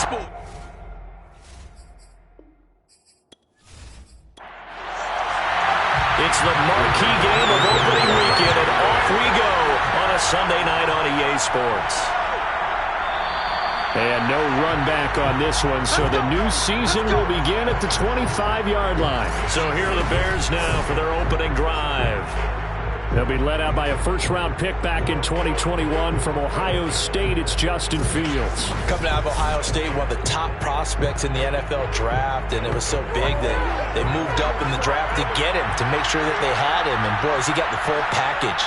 sport. It's the marquee game of opening weekend, and off we go on a Sunday night on EA Sports. And no run back on this one, so the new season will begin at the 25-yard line. So here are the Bears now for their opening drive. They'll be led out by a first-round pick back in 2021 from Ohio State. It's Justin Fields. Coming out of Ohio State, one of the top prospects in the NFL draft, and it was so big that they moved up in the draft to get him, to make sure that they had him. And, boys, he got the full package.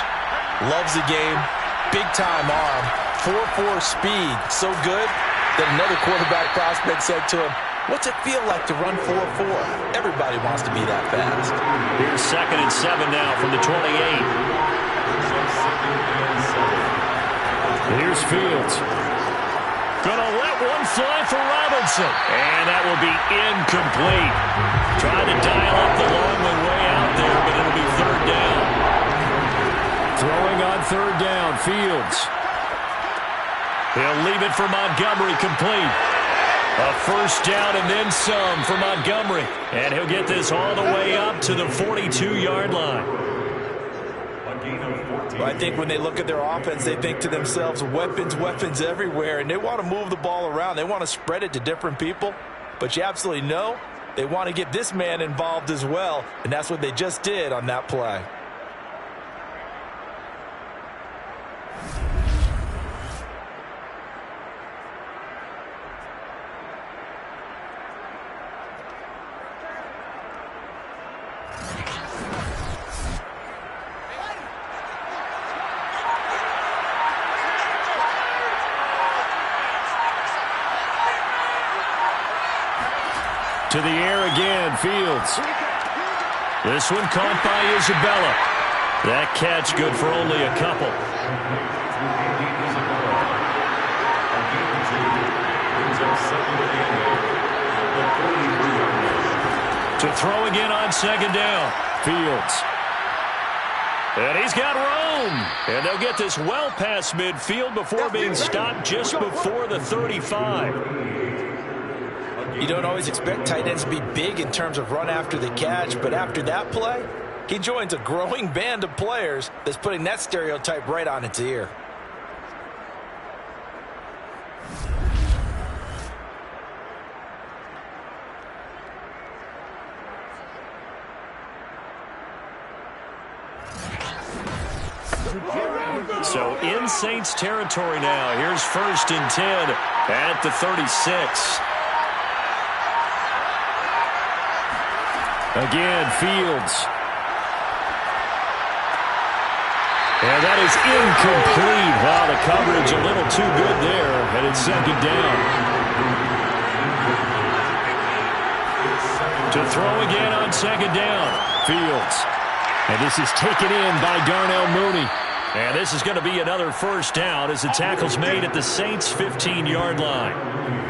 Loves the game, big-time arm, 4.4 speed, so good that another quarterback prospect said to him, "What's it feel like to run 4.4? Everybody wants to be that fast." Here's 2nd and 7 now from the 28. Here's Fields. Gonna let one fly for Robinson. And that will be incomplete. Trying to dial up the long way out there, but it'll be 3rd down. Throwing on 3rd down, Fields. He'll leave it for Montgomery, complete. A first down and then some for Montgomery. And he'll get this all the way up to the 42-yard line. Well, I think when they look at their offense, they think to themselves, weapons, weapons everywhere, and they want to move the ball around. They want to spread it to different people. But you absolutely know they want to get this man involved as well, and that's what they just did on that play. To the air again, Fields. This one caught by Isabella. That catch good for only a couple. To throw again on 2nd down. Fields. And he's got room. And they'll get this well past midfield before being stopped just before the 35. You don't always expect tight ends to be big in terms of run after the catch, but after that play, he joins a growing band of players that's putting that stereotype right on its ear. So in Saints territory now. Here's 1st and 10 at the 36. Again, Fields. And that is incomplete. Wow, the coverage a little too good there, and it's 2nd down. To throw again on 2nd down. Fields. And this is taken in by Darnell Mooney. And this is going to be another first down as the tackle's made at the Saints' 15-yard line.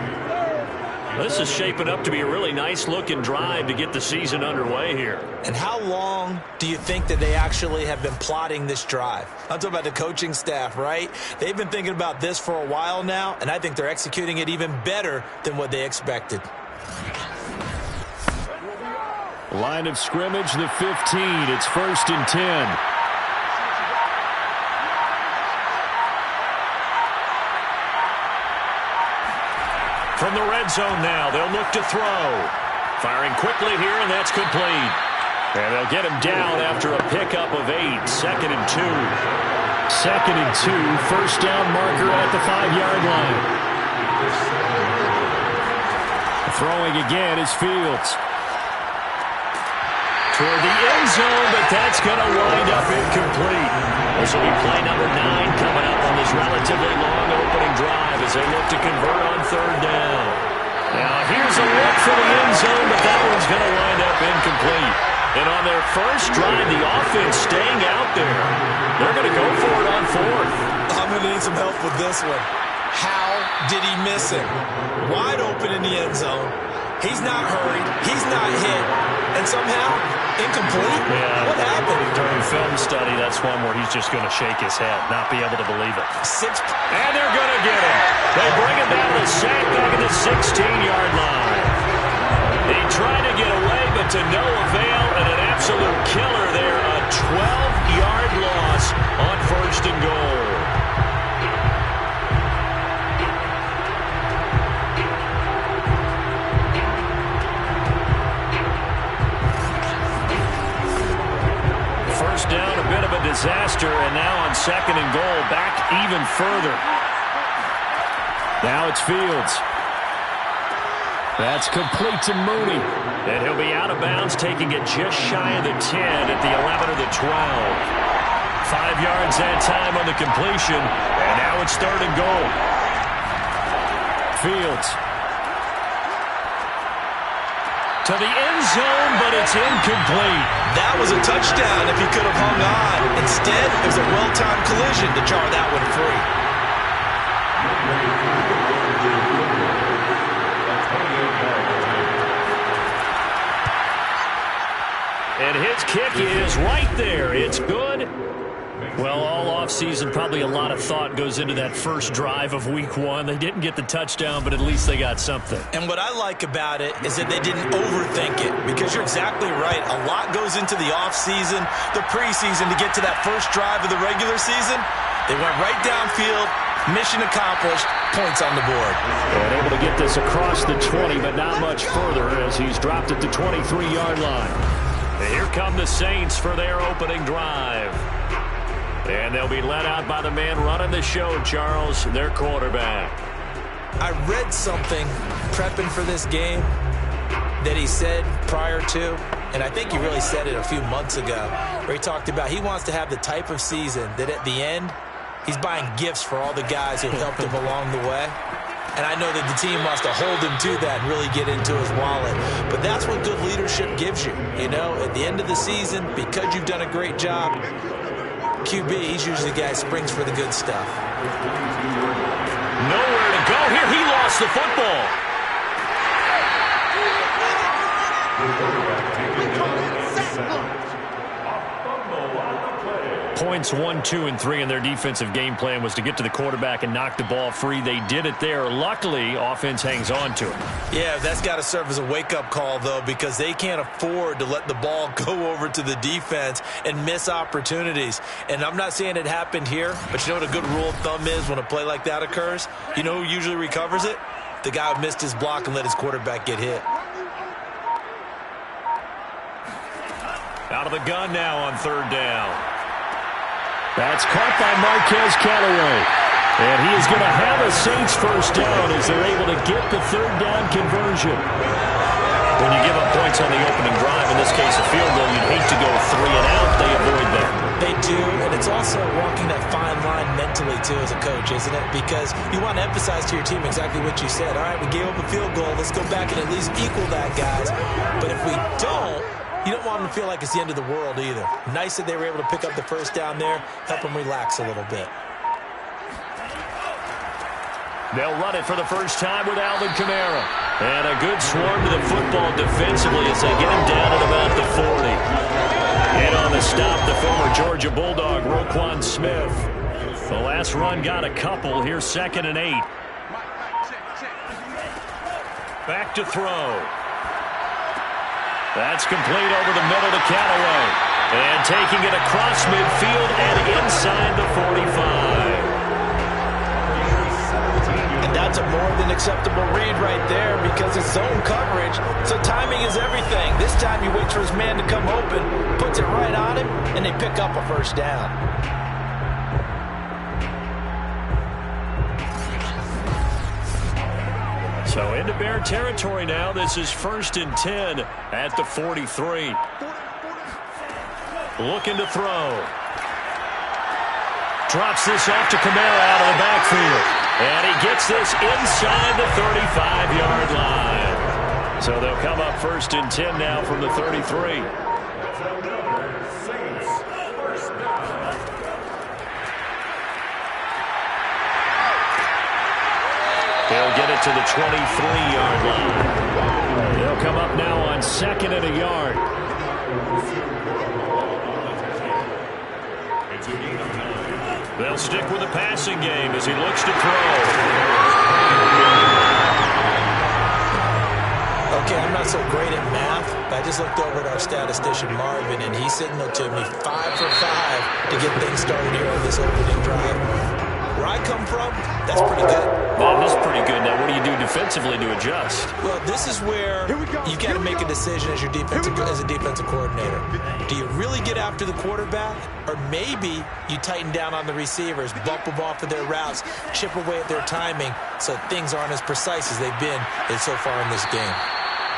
This is shaping up to be a really nice-looking drive to get the season underway here. And how long do you think that they actually have been plotting this drive? I'm talking about the coaching staff, right? They've been thinking about this for a while now, and I think they're executing it even better than what they expected. Line of scrimmage, the 15. It's 1st and 10. From the red zone now, they'll look to throw. Firing quickly here, and that's complete. And they'll get him down after a pickup of 8. 2nd and 2. 2nd and 2. First down marker at the 5-yard line. Throwing again is Fields. Toward the end zone, but that's going to wind up incomplete. This will be play number 9 coming up on this relatively long opening drive as they look to convert on 3rd down. Now here's a look for the end zone, but that one's going to wind up incomplete. And on their first drive, the offense staying out there. They're going to go for it on 4th. I'm going to need some help with this one. How did he miss him? Wide open in the end zone. He's not hurried. He's not hit. And somehow, incomplete? Yeah. What happened? During film study, that's one where he's just going to shake his head, not be able to believe it. Six. And they're going to get him. They bring him down to sack back at the the 16-yard line. He tried to get away, but to no avail, and an absolute killer there. A 12-yard loss on 1st and goal. First down, a bit of a disaster, and now on 2nd and goal, back even further. Now it's Fields. That's complete to Mooney. And he'll be out of bounds, taking it just shy of the 10 at the 11 or the 12. 5 yards that time on the completion, and now it's 3rd and goal. Fields. To the end zone, but it's incomplete. That was a touchdown if he could have hung on. Instead, it was a well-timed collision to jar that one free. And his kick is right there. It's good. Well, all offseason, probably a lot of thought goes into that first drive of Week 1. They didn't get the touchdown, but at least they got something. And what I like about it is that they didn't overthink it, because you're exactly right. A lot goes into the offseason, the preseason, to get to that first drive of the regular season. They went right downfield, mission accomplished, points on the board. And able to get this across the 20, but not much further as he's dropped at the 23-yard line. And here come the Saints for their opening drive. And they'll be led out by the man running the show, Charles, their quarterback. I read something prepping for this game that he said prior to, and I think he really said it a few months ago, where he talked about he wants to have the type of season that at the end, he's buying gifts for all the guys who helped him along the way. And I know that the team wants to hold him to that and really get into his wallet. But that's what good leadership gives you. You know, at the end of the season, because you've done a great job, QB, he's usually the guy who springs for the good stuff. Nowhere to go here. He lost the football. Points 1, 2, and 3 in their defensive game plan was to get to the quarterback and knock the ball free. They did it there. Luckily, offense hangs on to it. Yeah, that's got to serve as a wake-up call, though, because they can't afford to let the ball go over to the defense and miss opportunities. And I'm not saying it happened here, but you know what a good rule of thumb is when a play like that occurs? You know who usually recovers it? The guy who missed his block and let his quarterback get hit. Out of the gun now on 3rd down. That's caught by Marquez Callaway. And he is going to have a Saints first down as they're able to get the 3rd down conversion. When you give up points on the opening drive, in this case a field goal, you'd hate to go 3 and out. They avoid that. They do, and it's also walking that fine line mentally, too, as a coach, isn't it? Because you want to emphasize to your team exactly what you said. All right, we gave up a field goal. Let's go back and at least equal that, guys. But if we don't, you don't want them to feel like it's the end of the world either. Nice that they were able to pick up the first down there, help them relax a little bit. They'll run it for the first time with Alvin Kamara. And a good swarm to the football defensively as they get him down at about the 40. And on the stop, the former Georgia Bulldog, Roquan Smith. The last run got a couple. Here's 2nd and 8. Back to throw. That's complete over the middle to Callaway. And taking it across midfield and inside the 45. And that's a more than acceptable read right there because it's zone coverage, so timing is everything. This time he waits for his man to come open, puts it right on him, and they pick up a first down. So into Bear territory now. This is 1st and 10 at the 43. Looking to throw. Drops this off to Kamara out of the backfield. And he gets this inside the 35-yard line. So they'll come up 1st and 10 now from the 33. They'll get it to the 23-yard line. They'll come up now on 2nd and a yard. They'll stick with the passing game as he looks to throw. just looked over at our statistician, Marvin, and he signaled to me 5 for 5 to get things started here on this opening drive. Where I come from, that's pretty good. That is pretty good. Now, what do you do defensively to adjust? Well, this is where you got to make a decision as a defensive coordinator. Do you really get after the quarterback, or maybe you tighten down on the receivers, bump them off of their routes, chip away at their timing, so things aren't as precise as they've been so far in this game.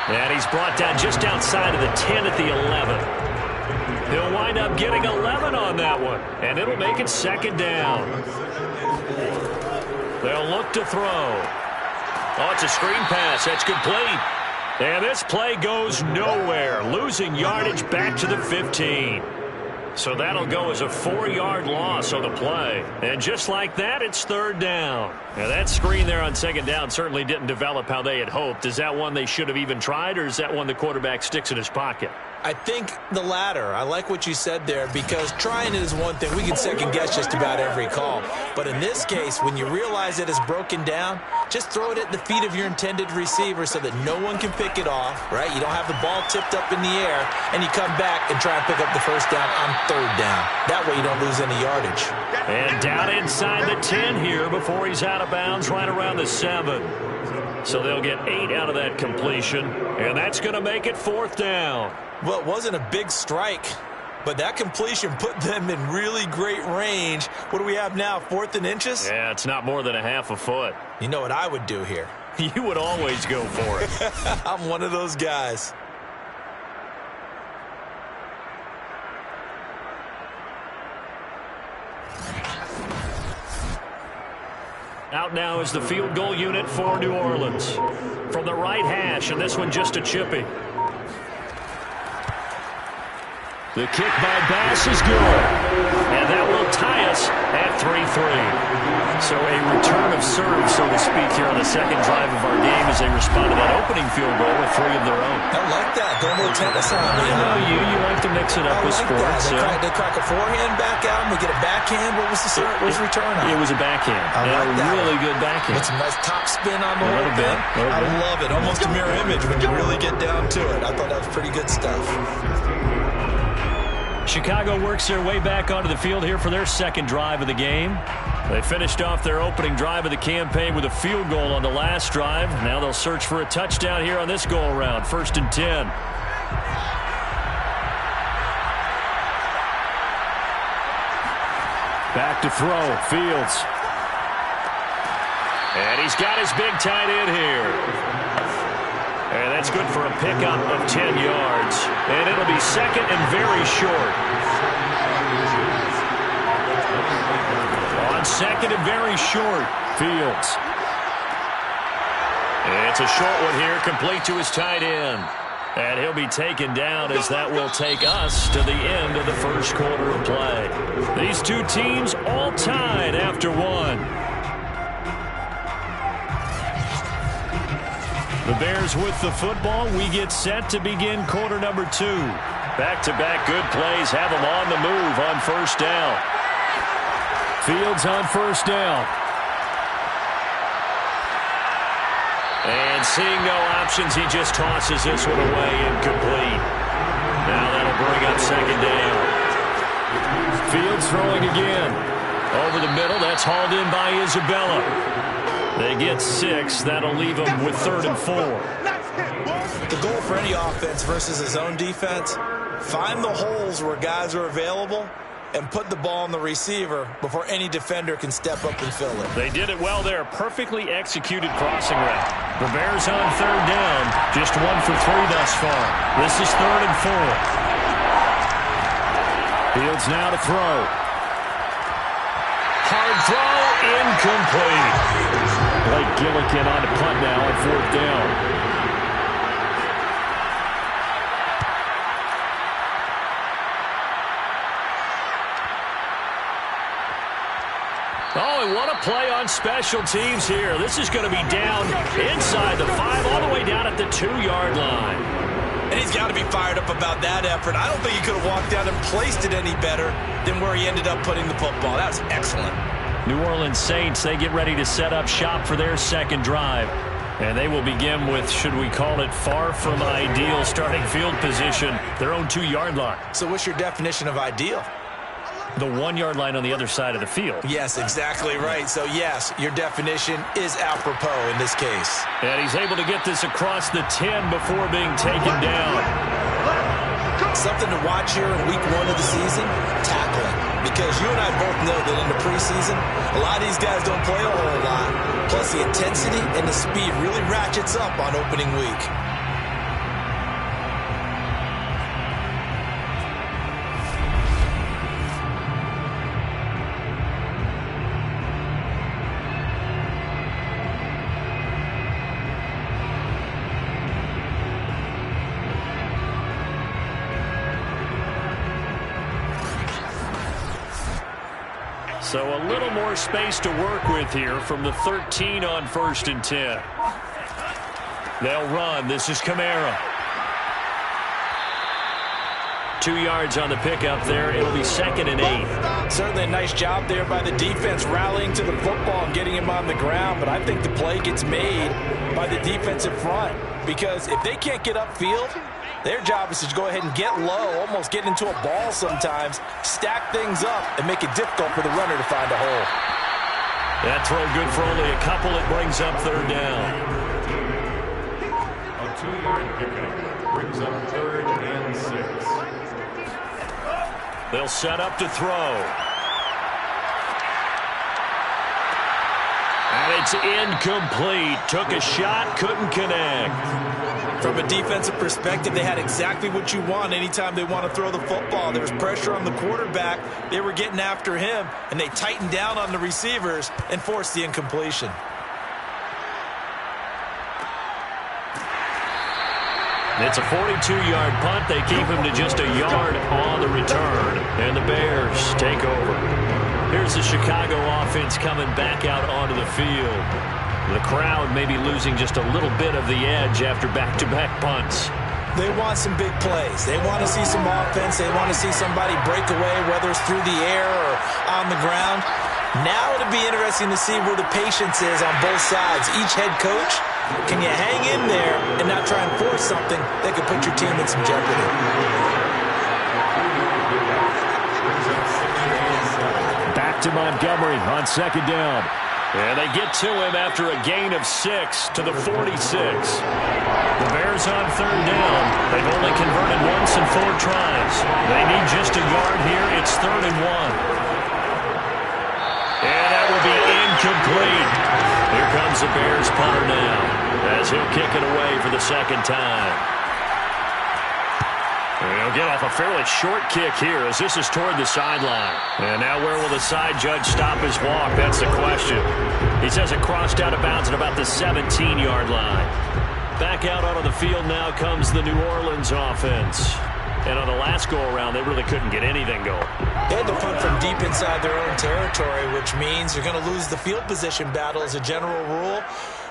And he's brought down just outside of the 10 at the 11. He'll wind up getting 11 on that one, and it'll make it second down. They'll look to throw. Oh, it's a screen pass. That's complete. And this play goes nowhere, losing yardage back to the 15. So that'll go as a 4-yard loss on the play. And just like that, it's third down. Now, that screen there on second down certainly didn't develop how they had hoped. Is that one they should have even tried, or is that one the quarterback sticks in his pocket? I think the latter. I like what you said there, because trying it is one thing. We can second-guess just about every call. But in this case, when you realize it is broken down, just throw it at the feet of your intended receiver so that no one can pick it off, right? You don't have the ball tipped up in the air, and you come back and try and pick up the first down on third down. That way you don't lose any yardage. And down inside the 10 here before he's out of bounds, right around the 7. So they'll get 8 out of that completion, and that's going to make it fourth down. Well, it wasn't a big strike, but that completion put them in really great range. What do we have now, 4th and inches? Yeah, it's not more than a half a foot. You know what I would do here? You would always go for it. I'm one of those guys. Out now is the field goal unit for New Orleans. From the right hash, and this one just a chippy. The kick by Bass is good. And that will tie us at 3-3. So a return of serve, so to speak, here on the second drive of our game as they respond to that opening field goal with 3 of their own. I like that. Don't go tennis on me. I know you like to mix it up with sports. They crack a forehand back out, and we get a backhand. What was the return on? It was a backhand. I like that. Really good backhand. With some nice top spin on the whole thing. I love it. Almost a mirror image when you really get down to it. I thought that was pretty good stuff. Chicago works their way back onto the field here for their second drive of the game. They finished off their opening drive of the campaign with a field goal on the last drive. Now they'll search for a touchdown here on this go-around. 1st and 10. Back to throw. Fields. And he's got his big tight end here. And that's good for a pickup of 10 yards. And it'll be second and very short. On second and very short, Fields. And it's a short one here, complete to his tight end. And he'll be taken down as that will take us to the end of the first quarter of play. These two teams all tied after one. The Bears with the football. We get set to begin quarter number 2. Back-to-back good plays have them on the move on first down. Fields on first down. And seeing no options, he just tosses this one away incomplete. Now that'll bring up second down. Fields throwing again. Over the middle, that's hauled in by Isabella. They get 6. That'll leave them with 3rd and 4. The goal for any offense versus his own defense, find the holes where guys are available and put the ball on the receiver before any defender can step up and fill it. They did it well there. Perfectly executed crossing route. The Bears on 3rd down. Just 1 for 3 thus far. This is 3rd and 4. Fields now to throw. Hard throw. Incomplete. Blake Gillikin on the punt now on 4th down. Oh, and what a play on special teams here. This is going to be down inside the 5, all the way down at the 2-yard line. And he's got to be fired up about that effort. I don't think he could have walked down and placed it any better than where he ended up putting the football. That was excellent. New Orleans Saints, they get ready to set up shop for their second drive. And they will begin with, should we call it, far from ideal starting field position, their own 2-yard line. So what's your definition of ideal? The 1-yard line on the other side of the field. Yes, exactly right. So, yes, your definition is apropos in this case. And he's able to get this across the 10 before being taken down. Something to watch here in week 1 of the season, tackling. Because you and I both know that in the preseason, a lot of these guys don't play a whole lot. Plus, the intensity and the speed really ratchets up on opening week. So a little more space to work with here from the 13 on 1st and 10. They'll run. This is Kamara. 2 yards on the pickup there. It'll be 2nd and 8. Certainly a nice job there by the defense rallying to the football and getting him on the ground. But I think the play gets made by the defensive front. Because if they can't get upfield, their job is to go ahead and get low, almost get into a ball sometimes, stack things up, and make it difficult for the runner to find a hole. That throw good for only a couple. It brings up 3rd down. A 2-yard pickup brings up 3rd and 6. They'll set up to throw. And it's incomplete. Took a shot, couldn't connect. From a defensive perspective, they had exactly what you want anytime they want to throw the football. There was pressure on the quarterback. They were getting after him, and they tightened down on the receivers and forced the incompletion. It's a 42-yard punt. They keep him to just a yard on the return. And the Bears take over. Here's the Chicago offense coming back out onto the field. The crowd may be losing just a little bit of the edge after back-to-back punts. They want some big plays. They want to see some offense. They want to see somebody break away, whether it's through the air or on the ground. Now it'll be interesting to see where the patience is on both sides. Each head coach, can you hang in there and not try and force something that could put your team in some jeopardy? Back to Montgomery on 2nd down. And they get to him after a gain of 6 to the 46. The Bears on 3rd down. They've only converted once in 4 tries. They need just a yard here. It's 3rd and 1. And that will be incomplete. Here comes the Bears punter now as he'll kick it away for the 2nd time. And he'll get off a fairly short kick here as this is toward the sideline. And now where will the side judge stop his walk? That's the question. He says it crossed out of bounds at about the 17-yard line. Back out onto the field now comes the New Orleans offense. And on the last go-around, they really couldn't get anything going. They had to punt from deep inside their own territory, which means you're going to lose the field position battle as a general rule.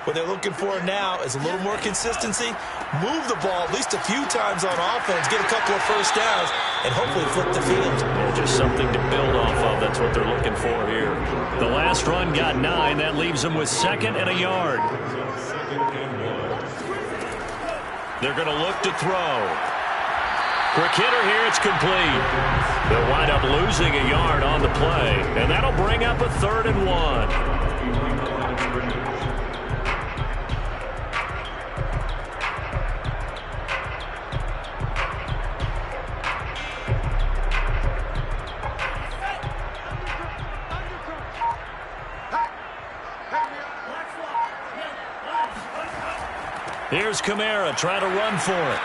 What they're looking for now is a little more consistency, move the ball at least a few times on offense, get a couple of first downs, and hopefully flip the field. Yeah, just something to build off of. That's what they're looking for here. The last run got 9. That leaves them with 2nd and a yard. They're going to look to throw. Quick hitter here, it's complete. They'll wind up losing a yard on the play, and that'll bring up a 3rd and 1. Here's Kamara trying to run for it.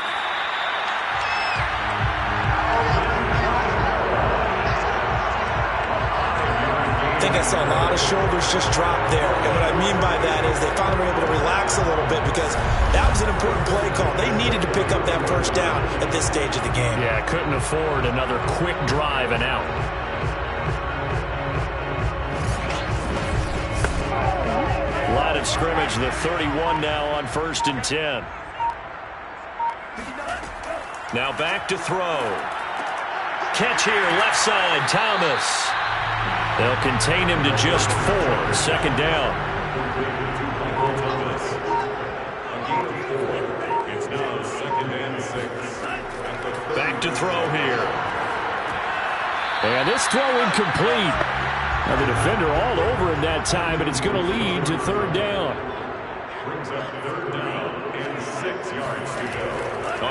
I think I saw a lot of shoulders just drop there. And what I mean by that is they finally were able to relax a little bit because that was an important play call. They needed to pick up that first down at this stage of the game. Yeah, couldn't afford another quick drive and out. Line of scrimmage, the 31 now on 1st and 10. Now back to throw. Catch here, left side, Thomas. They'll contain him to just 4. 2nd down. back to throw here. And this throw incomplete. Now the defender all over him that time, and it's going to lead to third down. Brings up third down and 6 yards to go.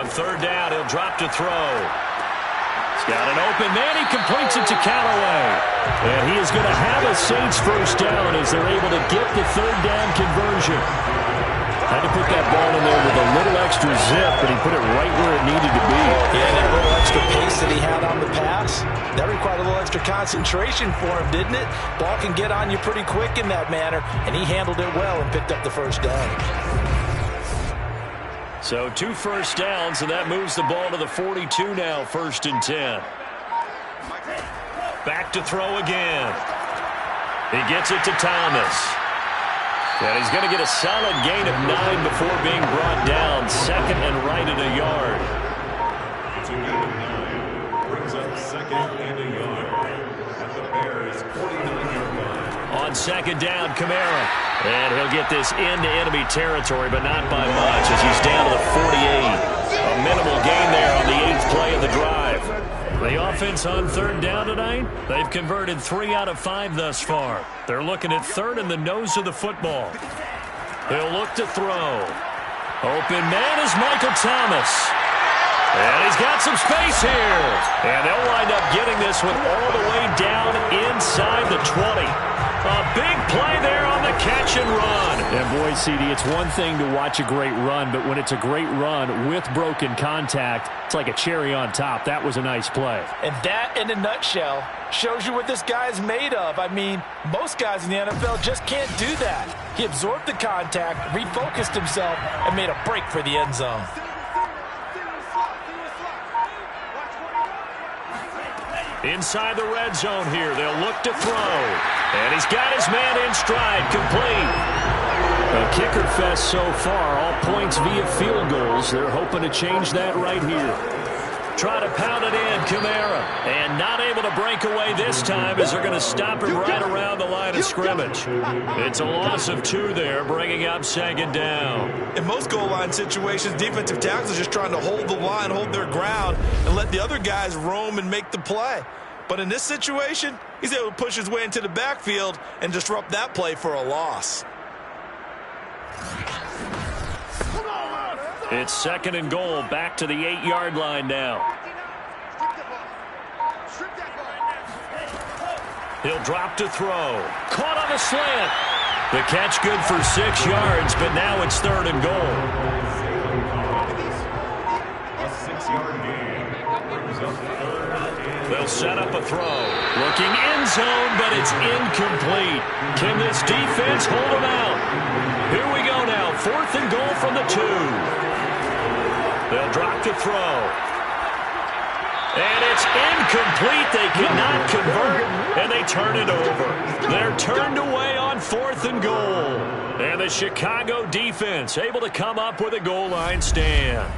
On third down, he'll drop to throw. He's got an open man. He completes it to Callaway. And he is going to have a Saints first down as they're able to get the third down conversion. Had to put that ball in there with a little extra zip, but he put it right where it needed to be. Yeah, that little extra pace that he had on the pass, that required a little extra concentration for him, didn't it? Ball can get on you pretty quick in that manner, and he handled it well and picked up the first down. So 2 first downs, and that moves the ball to the 42 now, 1st and 10. Back to throw again. He gets it to Thomas. And he's going to get a solid gain of 9 before being brought down. 2nd and right at a yard. It's a gain of 9. Brings up 2nd and a yard. At the Bears' 49-yard line. On 2nd down, Kamara. And he'll get this into enemy territory, but not by much as he's down to the 48. A minimal gain there on the 8th play of the drive. The offense on third down tonight, they've converted 3 out of 5 thus far. They're looking at third in the nose of the football. They'll look to throw. Open man is Michael Thomas. And he's got some space here. And they'll wind up getting this one all the way down inside the 20. A big play there on the catch and run. And boy, CD, it's one thing to watch a great run, but when it's a great run with broken contact, it's like a cherry on top. That was a nice play. And that, in a nutshell, shows you what this guy's made of. I mean, most guys in the NFL just can't do that. He absorbed the contact, refocused himself, and made a break for the end zone. Inside the red zone here, they'll look to throw. And he's got his man in stride, complete. A kicker fest so far, all points via field goals. They're hoping to change that right here. Try to pound it in, Kamara. And not able to break away this time as they're going to stop him right around the line of scrimmage. It's a loss of 2 there, bringing up 2nd down. In most goal line situations, defensive tackles are just trying to hold the line, hold their ground, and let the other guys roam and make the play. But in this situation, he's able to push his way into the backfield and disrupt that play for a loss. It's 2nd and goal, back to the 8-yard line now. He'll drop to throw. Caught on the slant. The catch good for 6 yards, but now it's 3rd and goal. A 6-yard gain. Brings up 3rd. They'll set up a throw. Looking end zone, but it's incomplete. Can this defense hold him out? Here we go now. 4th and goal from the 2. They'll drop to throw. And it's incomplete. They cannot convert, and they turn it over. They're turned away on 4th and goal. And the Chicago defense able to come up with a goal line stand.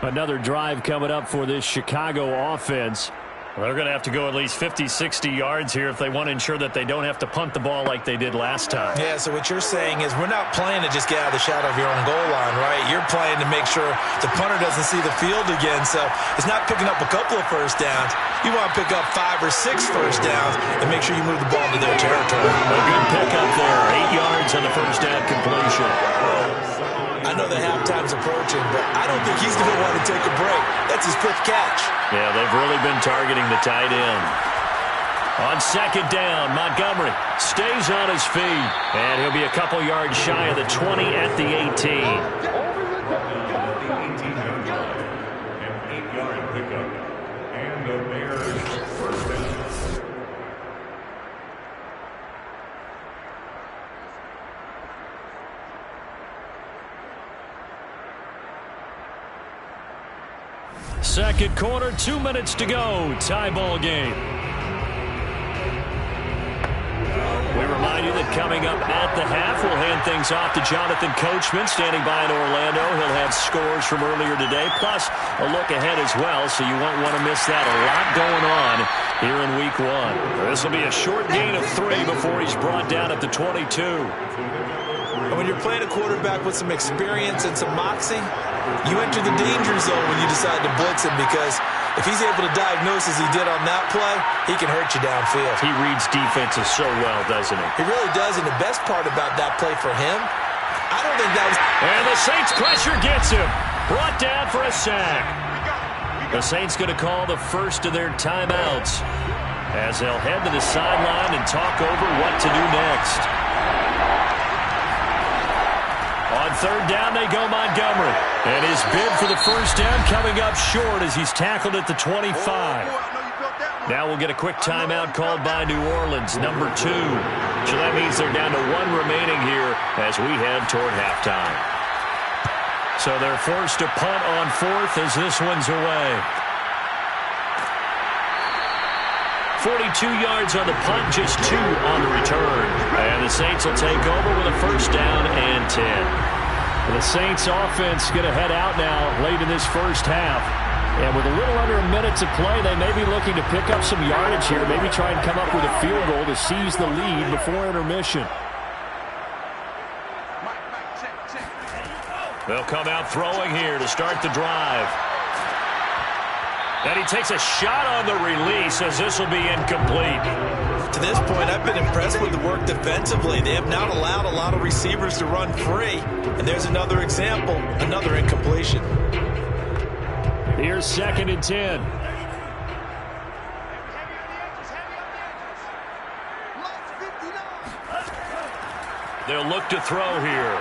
Another drive coming up for this Chicago offense. They're going to have to go at least 50, 60 yards here if they want to ensure that they don't have to punt the ball like they did last time. Yeah, so what you're saying is we're not playing to just get out of the shadow of your own goal line, right? You're playing to make sure the punter doesn't see the field again. So it's not picking up a couple of first downs. You want to pick up 5 or 6 first downs and make sure you move the ball to their territory. A good pickup there. 8 yards on the first down completion. I know the halftime's approaching, but I don't think he's going to want to take a break. That's his 5th catch. Yeah, they've really been targeting the tight end. On 2nd down, Montgomery stays on his feet. And he'll be a couple yards shy of the 20 at the 18. The 18-yard line. An 8-yard pickup. And the Bears first down. Second quarter, 2 minutes to go. Tie ball game. We remind you that coming up at the half, we'll hand things off to Jonathan Coachman, standing by in Orlando. He'll have scores from earlier today, plus a look ahead as well, so you won't want to miss that. A lot going on here in Week 1. This will be a short gain of 3 before he's brought down at the 22. And when you're playing a quarterback with some experience and some moxie, you enter the danger zone when you decide to blitz him because If he's able to diagnose as he did on that play, he can hurt you downfield. He reads defenses so well, doesn't he? He really does, and the best part about that play for him, I don't think that was... And the Saints pressure gets him. Brought down for a sack. The Saints going to call the first of their timeouts as they'll head to the sideline and talk over what to do next. On third down, they go Montgomery. And his bid for the first down coming up short as he's tackled at the 25. Now we'll get a quick timeout called by New Orleans, number 2. So that means they're down to 1 remaining here as we head toward halftime. So they're forced to punt on 4th as this one's away. 42 yards on the punt, just 2 on the return. And the Saints will take over with a first down and 10. The Saints offense going to head out now late in this first half. And with a little under a minute to play, they may be looking to pick up some yardage here, maybe try and come up with a field goal to seize the lead before intermission. They'll come out throwing here to start the drive. And he takes a shot on the release as this will be incomplete. To this point, I've been impressed with the work defensively. They have not allowed a lot of receivers to run free. And there's another example, another incompletion. Here's 2nd and 10. They'll look to throw here.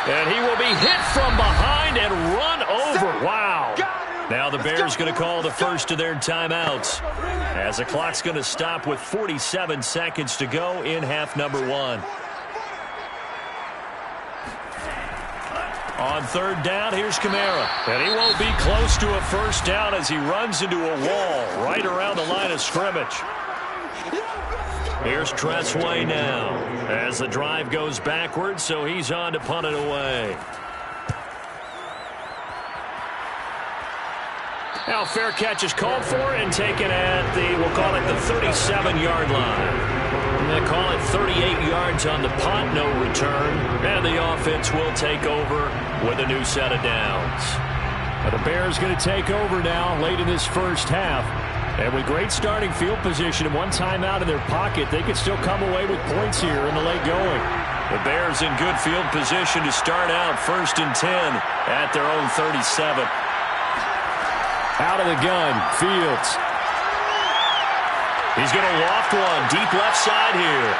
And he will be hit from behind and run over. Wow. Now the Bears going to call the first of their timeouts as the clock's going to stop with 47 seconds to go in half number 1. On third down, here's Kamara. And he won't be close to a first down as he runs into a wall right around the line of scrimmage. Here's Tressway now as the drive goes backwards, so he's on to punt it away. Now fair catch is called for and taken at the, we'll call it the 37-yard line. And they call it 38 yards on the punt, no return. And the offense will take over with a new set of downs. But the Bears going to take over now late in this first half. And with great starting field position and one timeout in their pocket, they could still come away with points here in the late going. The Bears in good field position to start out 1st and 10 at their own 37. Out of the gun, Fields. He's going to loft one deep left side here.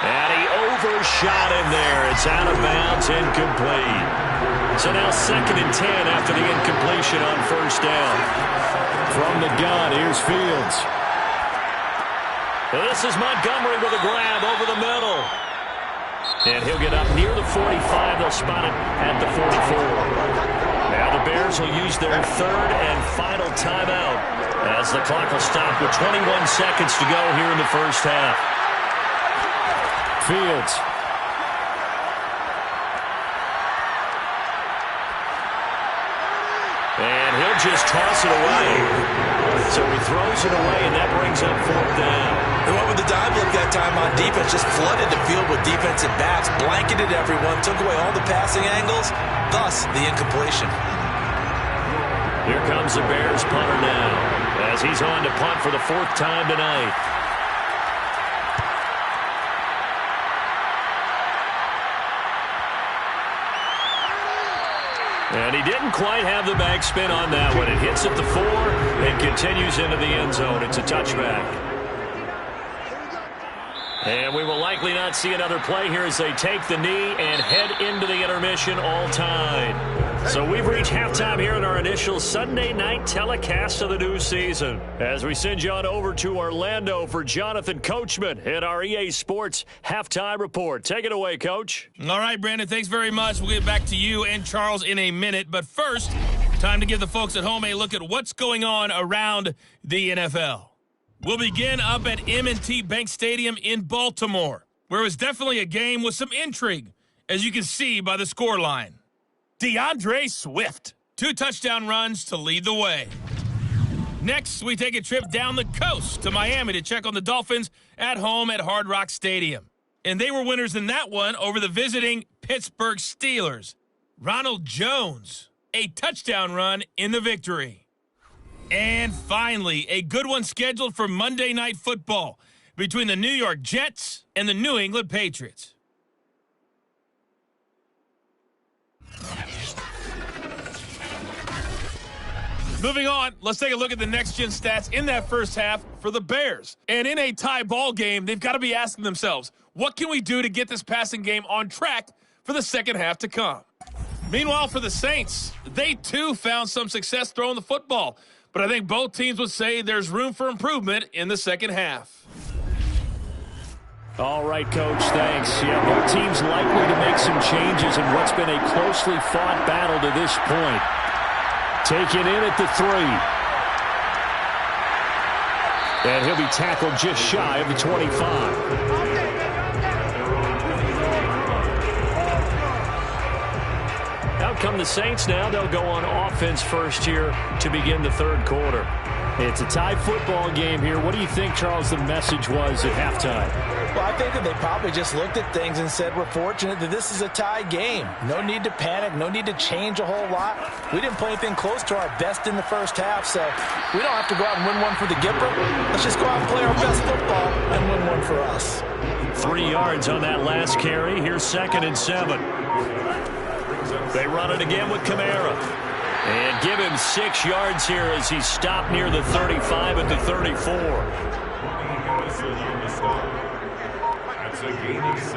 And he overshot him there. It's out of bounds, incomplete. So now 2nd and 10 after the incompletion on first down. From the gun, here's Fields. This is Montgomery with a grab over the middle. And he'll get up near the 45. They'll spot it at the 44. Now the Bears will use their 3rd and final timeout as the clock will stop with 21 seconds to go here in the first half. Fields. And he'll just toss it away. So he throws it away, and that brings up 4th down. And what with the dive look that time on defense, just flooded the field with defensive backs, blanketed everyone, took away all the passing angles, thus the incompletion. Here comes the Bears punter now as he's on to punt for the 4th time tonight. And he didn't quite have the backspin on that one. It hits at the 4 and continues into the end zone. It's a touchback. And we will likely not see another play here as they take the knee and head into the intermission all tied. So we've reached halftime here in our initial Sunday night telecast of the new season as we send you on over to Orlando for Jonathan Coachman in our EA Sports Halftime Report. Take it away, Coach. All right, Brandon, thanks very much. We'll get back to you and Charles in a minute. But first, time to give the folks at home a look at what's going on around the NFL. We'll begin up at M&T Bank Stadium in Baltimore, where it was definitely a game with some intrigue, as you can see by the scoreline. DeAndre Swift, 2 touchdown runs to lead the way. Next, we take a trip down the coast to Miami to check on the Dolphins at home at Hard Rock Stadium. And they were winners in that one over the visiting Pittsburgh Steelers. Ronald Jones, a touchdown run in the victory. And finally, a good one scheduled for Monday Night Football between the New York Jets and the New England Patriots. Moving on, let's take a look at the next-gen stats in that first half for the Bears. And in a tie ball game, they've got to be asking themselves, what can we do to get this passing game on track for the second half to come? Meanwhile, for the Saints, they too found some success throwing the football. But I think both teams would say there's room for improvement in the second half. All right, Coach, thanks. Yeah, both teams likely to make some changes in what's been a closely fought battle to this point. Taken in at the 3. And he'll be tackled just shy of the 25. Out come the Saints now. They'll go on offense first here to begin the third quarter. It's a tie football game here. What do you think, Charles, the message was at halftime? Well, I think that they probably just looked at things and said, we're fortunate that this is a tie game. No need to panic. No need to change a whole lot. We didn't play anything close to our best in the first half, so we don't have to go out and win one for the Gipper. Let's just go out and play our best football and win one for us. 3 yards on that last carry. Here's 2nd and 7. They run it again with Kamara. And give him 6 yards here as he's stopped near the 35 at the 34. That's a gain of 6.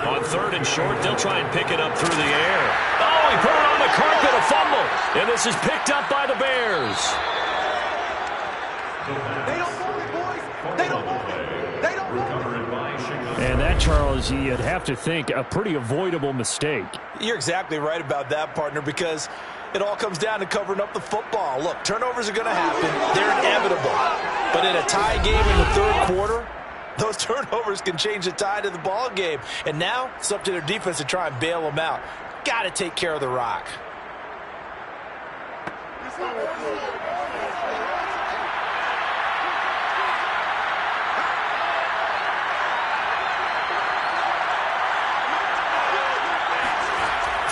On 3rd and short, they'll try and pick it up through the air. Oh, he put it on the carpet, a fumble. And this is picked up by the Bears. They don't want it, boys. They don't want it. They don't want it. And that, Charles, you'd have to think a pretty avoidable mistake. You're exactly right about that, partner, because it all comes down to covering up the football. Look, turnovers are going to happen. They're inevitable. But in a tie game in the third quarter, those turnovers can change the tide of the ball game. And now it's up to their defense to try and bail them out. Got to take care of the rock.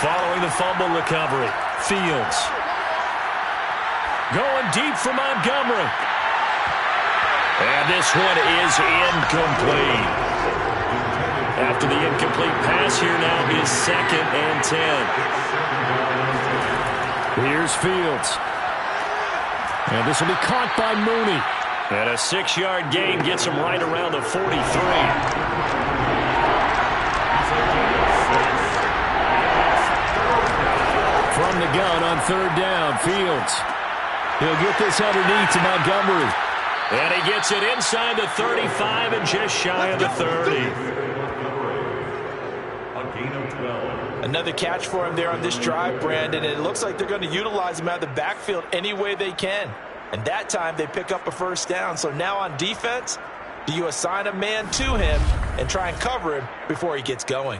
Following the fumble recovery, Fields. Going deep for Montgomery. And this one is incomplete. After the incomplete pass, here now is 2nd and 10. Here's Fields. And this will be caught by Mooney. And a 6-yard gain gets him right around the 43. From the gun on 3rd down, Fields. He'll get this underneath to Montgomery. And he gets it inside the 35 and just shy of the 30. A gain of 12. Another catch for him there on this drive, Brandon, and it looks like they're going to utilize him out of the backfield any way they can. And that time they pick up a first down. So now on defense, do you assign a man to him and try and cover him before he gets going?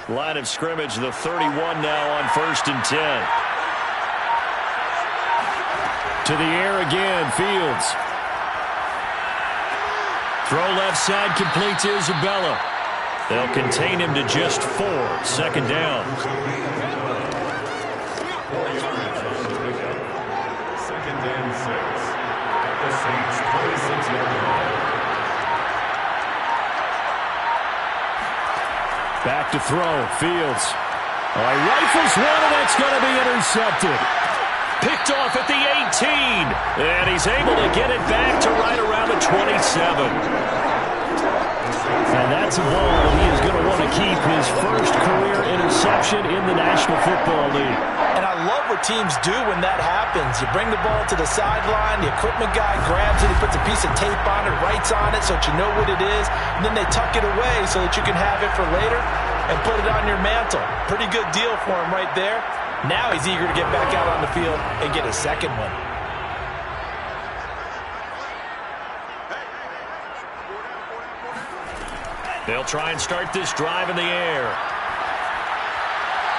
Line of scrimmage, the 31 now on 1st and 10. To the air again, Fields. Throw left side, complete to Isabella. They'll contain him to just 4. 2nd down. 2nd and 6. The Saints 26-yard line. Back to throw, Fields. Oh, he rifles one, and that's going to be intercepted. Picked off at the 18, and he's able to get it back to right around the 27. And that's a ball he is going to want to keep his first career interception in the National Football League. And I love what teams do when that happens. You bring the ball to the sideline, the equipment guy grabs it, he puts a piece of tape on it, writes on it so that you know what it is, and then they tuck it away so that you can have it for later and put it on your mantle. Pretty good deal for him right there. Now he's eager to get back out on the field and get his second one. They'll try and start this drive in the air.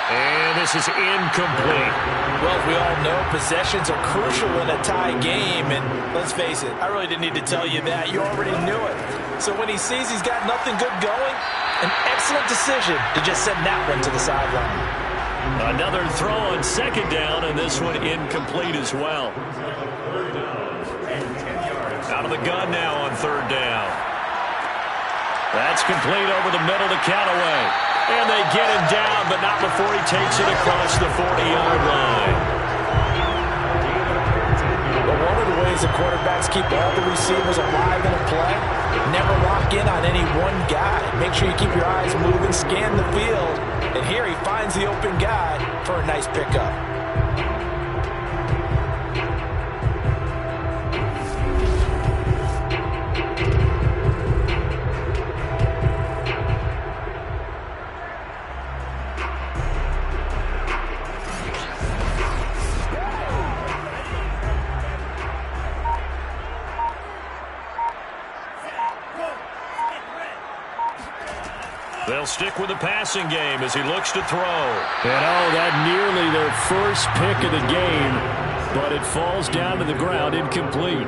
And this is incomplete. Well, as we all know, possessions are crucial in a tie game. And let's face it, I really didn't need to tell you that. You already knew it. So when he sees he's got nothing good going, an excellent decision to just send that one to the sideline. Another throw on second down, and this one incomplete as well. Out of the gun now on third down. That's complete over the middle to Callaway. And they get him down, but not before he takes it across the 40-yard line. But one of the ways the quarterbacks keep all the receivers alive in a play, never lock in on any one guy. Make sure you keep your eyes moving, scan the field. And here he finds the open guy for a nice pickup. They'll stick with the passing game as he looks to throw. And that nearly their first pick of the game, but it falls down to the ground incomplete.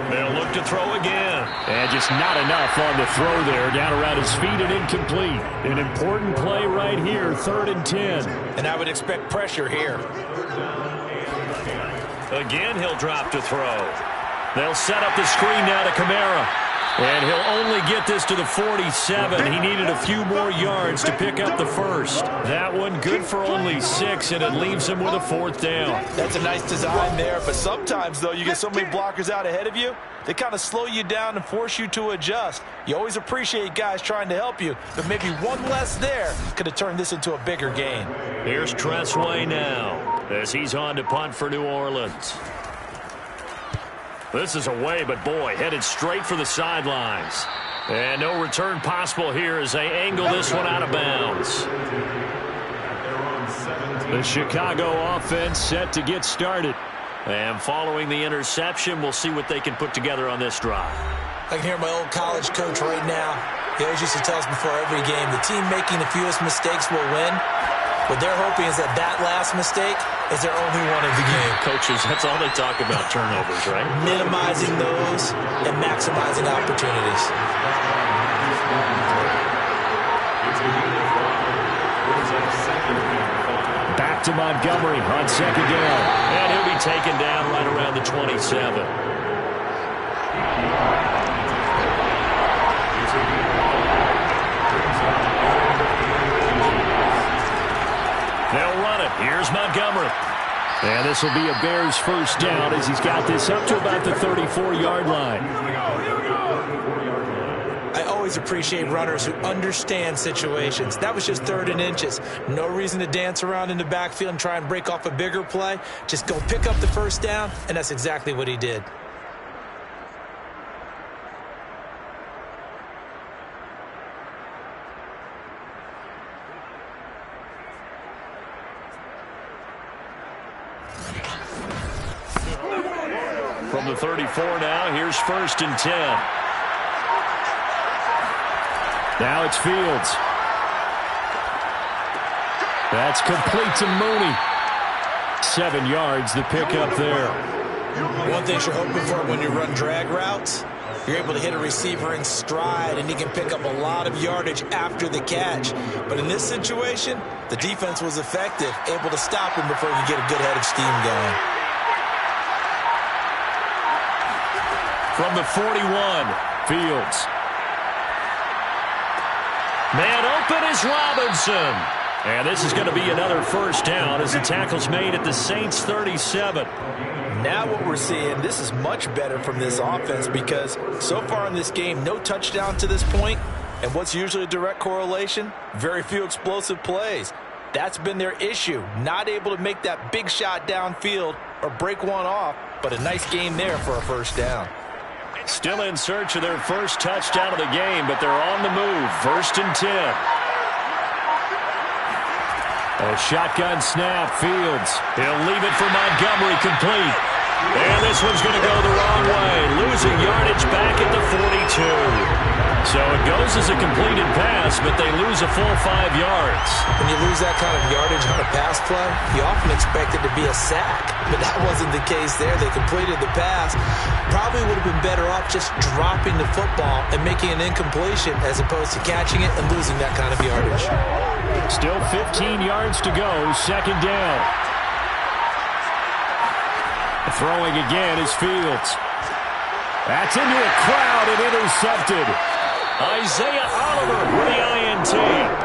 They'll look to throw again. And just not enough on the throw there, down around his feet and incomplete. An important play right here, 3rd and 10. And I would expect pressure here. Again, he'll drop to throw. They'll set up the screen now to Kamara. And he'll only get this to the 47. He needed a few more yards to pick up the first. That one good for only 6, and it leaves him with a 4th down. That's a nice design there, but sometimes, though, you get so many blockers out ahead of you, they kind of slow you down and force you to adjust. You always appreciate guys trying to help you, but maybe one less there could have turned this into a bigger gain. Here's Tressway now as he's on to punt for New Orleans. This is away, but boy, headed straight for the sidelines. And no return possible here as they angle this one out of bounds. The Chicago offense set to get started. And following the interception, we'll see what they can put together on this drive. I can hear my old college coach right now. He always used to tell us before every game, the team making the fewest mistakes will win. What they're hoping is that last mistake is their only one of the game. Coaches, that's all they talk about, turnovers, right? Minimizing those and maximizing opportunities. Back to Montgomery on second down. And he'll be taken down right around the 27. They'll run it. Here's Montgomery. And this will be a Bears first down as he's got this up to about the 34-yard line. I always appreciate runners who understand situations. That was just 3rd and inches. No reason to dance around in the backfield and try and break off a bigger play. Just go pick up the first down, and that's exactly what he did. From the 34 now, here's 1st and 10. Now it's Fields. That's complete to Mooney. 7 yards, the pickup there. One thing you're hoping for when you run drag routes, you're able to hit a receiver in stride, and he can pick up a lot of yardage after the catch. But in this situation, the defense was effective, able to stop him before he could get a good head of steam going. From the 41, Fields. Man open is Robinson. And this is going to be another first down as the tackle's made at the Saints' 37. Now what we're seeing, this is much better from this offense because so far in this game, no touchdown to this point. And what's usually a direct correlation? Very few explosive plays. That's been their issue. Not able to make that big shot downfield or break one off, but a nice game there for a first down. Still in search of their first touchdown of the game, but they're on the move. 1st and 10. A shotgun snap, Fields. He'll leave it for Montgomery complete. And this one's going to go the wrong way. Losing yardage back at So it goes as a completed pass, but they lose a full 5 yards. When you lose that kind of yardage on a pass play, you often expect it to be a sack, but that wasn't the case there. They completed the pass. Probably would have been better off just dropping the football and making an incompletion as opposed to catching it and losing that kind of yardage. Still 15 yards to go, second down. Throwing again is Fields. That's into a crowd and intercepted. Isaiah Oliver with the INT.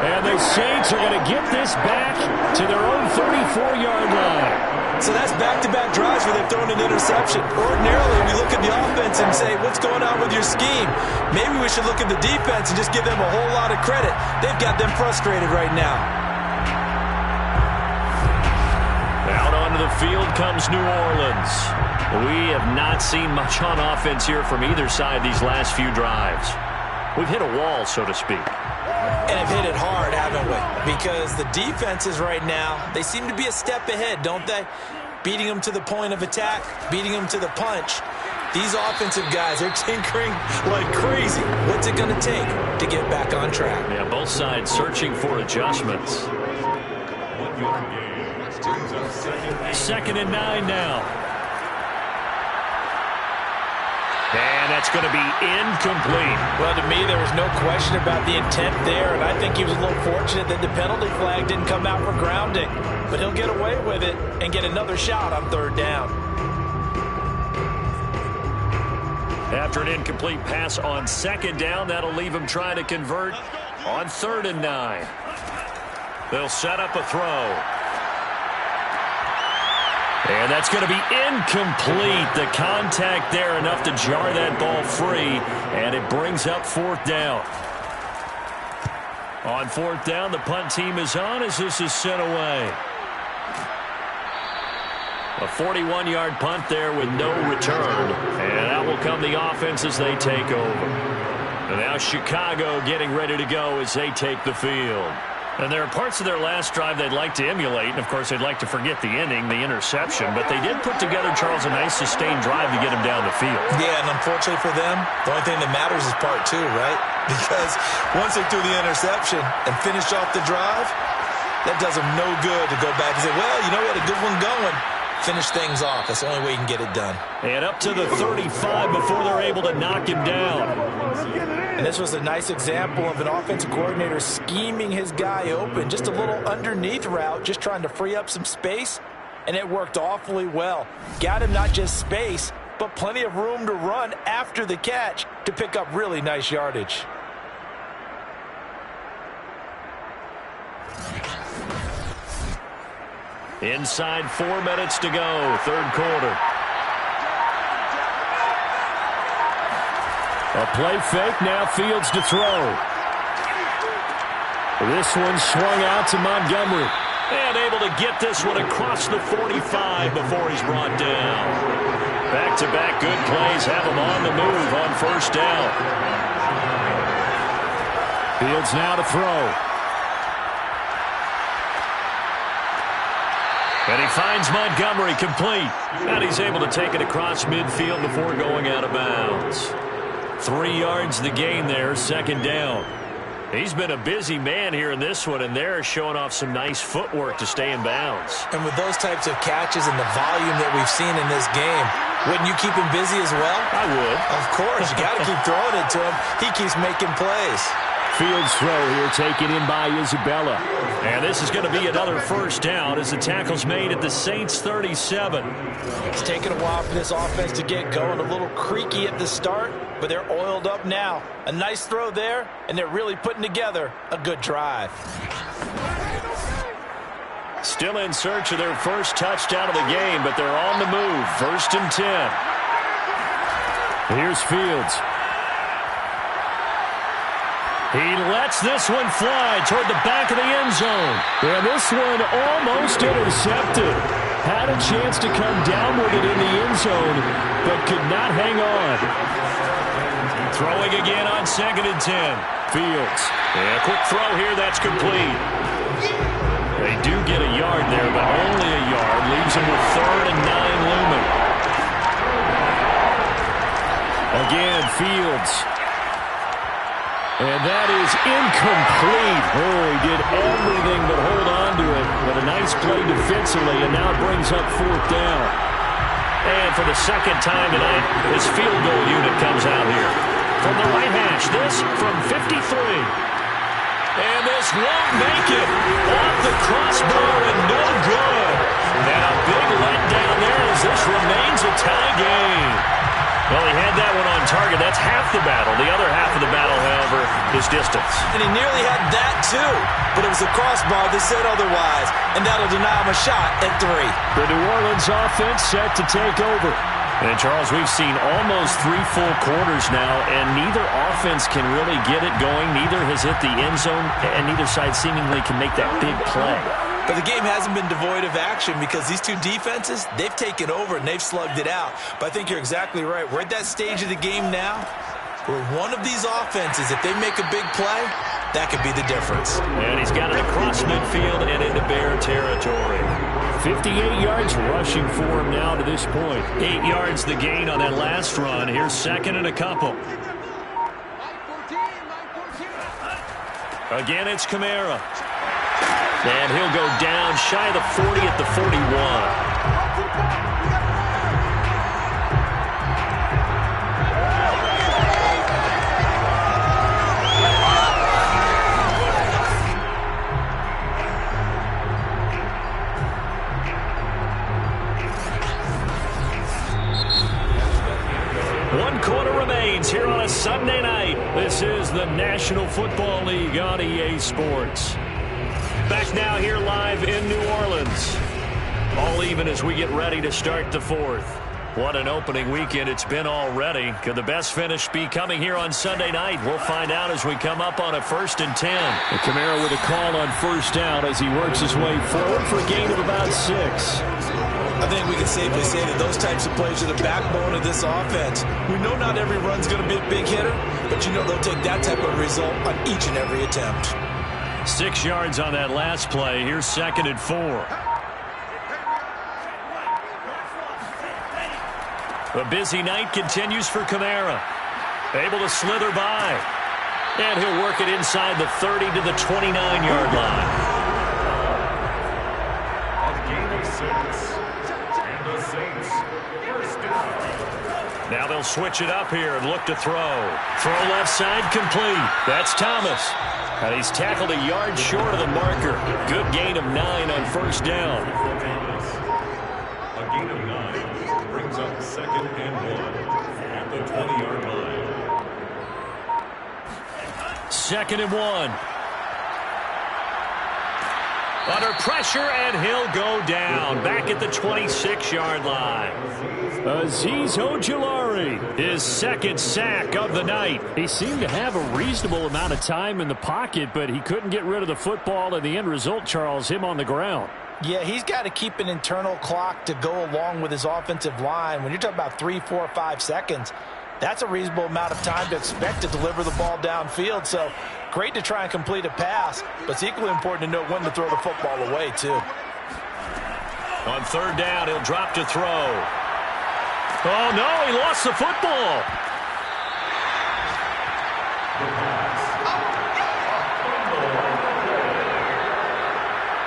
And the Saints are going to get this back to their own 34-yard line. So that's back-to-back drives where they've thrown an interception. Ordinarily, we look at the offense and say, what's going on with your scheme? Maybe we should look at the defense and just give them a whole lot of credit. They've got them frustrated right now. Out onto the field comes New Orleans. We have not seen much on offense here from either side these last few drives. We've hit a wall, so to speak. And have hit it hard, haven't we? Because the defenses right now, they seem to be a step ahead, don't they? Beating them to the point of attack, beating them to the punch. These offensive guys, they're tinkering like crazy. What's it going to take to get back on track? Yeah, both sides searching for adjustments. Second and 9 now. And that's going to be incomplete. Well, to me, there was no question about the intent there, and I think he was a little fortunate that the penalty flag didn't come out for grounding. But he'll get away with it and get another shot on third down. After an incomplete pass on second down, that'll leave him trying to convert on 3rd and 9. They'll set up a throw. And that's going to be incomplete. The contact there enough to jar that ball free, and it brings up 4th down. On 4th down, the punt team is on as this is sent away. A 41-yard punt there with no return, and out will come the offense as they take over. And now Chicago getting ready to go as they take the field. And there are parts of their last drive they'd like to emulate, and of course they'd like to forget the inning, the interception, but they did put together, Charles, a nice sustained drive to get them down the field. Yeah, and unfortunately for them, the only thing that matters is part 2, right? Because once they threw the interception and finished off the drive, that does them no good to go back and say, well, you know, we had a good one going. Finish things off. That's the only way you can get it done. And up to the 35 before they're able to knock him down. And this was a nice example of an offensive coordinator scheming his guy open. Just a little underneath route, just trying to free up some space, and it worked awfully well. Got him not just space, but plenty of room to run after the catch to pick up really nice yardage. Inside 4 minutes to go, 3rd quarter. A play fake, now Fields to throw. This one swung out to Montgomery. And able to get this one across the 45 before he's brought down. Back-to-back good plays have him on the move on 1st down. Fields now to throw. And he finds Montgomery complete. And he's able to take it across midfield before going out of bounds. 3 yards the gain there, 2nd down. He's been a busy man here in this one, and they're showing off some nice footwork to stay in bounds. And with those types of catches and the volume that we've seen in this game, wouldn't you keep him busy as well? I would. Of course. You got to keep throwing it to him. He keeps making plays. Fields throw here taken in by Isabella. And this is going to be another 1st down as the tackle's made at the Saints 37. It's taken a while for this offense to get going. A little creaky at the start, but they're oiled up now. A nice throw there, and they're really putting together a good drive. Still in search of their first touchdown of the game, but they're on the move. 1st and 10. Here's Fields. He lets this one fly toward the back of the end zone. And this one almost intercepted. Had a chance to come down with it in the end zone, but could not hang on. Throwing again on 2nd and 10. Fields. And a quick throw here, that's complete. They do get a yard there, but only a yard. Leaves them with 3rd and 9 looming. Again, Fields. And that is incomplete. Oh, he did everything but hold on to it. But a nice play defensively, and now it brings up 4th down. And for the second time tonight, his field goal unit comes out here. From the right hash, this from 53. And this won't make it. Off the crossbar and no good. And a big letdown there as this remains a tie game. Well, he had that one on target. That's half the battle. The other half of the battle, however, is distance. And he nearly had that, too. But it was a crossbar that said otherwise. And that'll deny him a shot at 3. The New Orleans offense set to take over. And, Charles, we've seen almost 3 full quarters now, and neither offense can really get it going. Neither has hit the end zone, and neither side seemingly can make that big play. But the game hasn't been devoid of action because these two defenses, they've taken over and they've slugged it out. But I think you're exactly right. We're at that stage of the game now where one of these offenses, if they make a big play, that could be the difference. And he's got it across midfield and into Bear territory. 58 yards rushing for him now to this point. 8 yards the gain on that last run. Here's 2nd and a couple. Again, it's Kamara. And he'll go down shy of the 40 at the 41. Here on a Sunday night. This is the National Football League on EA Sports. Back now here live in New Orleans. All even as we get ready to start the 4th. What an opening weekend it's been already. Could the best finish be coming here on Sunday night? We'll find out as we come up on a 1st and 10. And Kamara with a call on 1st down as he works his way forward for a gain of about 6. I think we can safely say that those types of plays are the backbone of this offense. We know not every run's going to be a big hitter, but you know they'll take that type of result on each and every attempt. 6 yards on that last play. Here's 2nd and 4. The busy night continues for Kamara. Able to slither by. And he'll work it inside the 30 to the 29-yard line. A gain of 6. And the Saints, 1st down. Now they'll switch it up here and look to throw. Throw left side complete. That's Thomas. And he's tackled a yard short of the marker. Good gain of 9 on 1st down. A gain of 9 brings up 2nd and 1 at the 20-yard line. 2nd and 1. Under pressure, and he'll go down. Back at the 26-yard line. Azeez Ojulari, His 2nd sack of the night. he seemed to have a reasonable amount of time in the pocket, but he couldn't get rid of the football, and the end result, Charles, him on the ground. Yeah, he's got to keep an internal clock to go along with his offensive line. When you're talking about 3, 4, 5 seconds, that's a reasonable amount of time to expect to deliver the ball downfield. So great to try and complete a pass, but it's equally important to know when to throw the football away, too. On 3rd down, he'll drop to throw. Oh, no, he lost the football.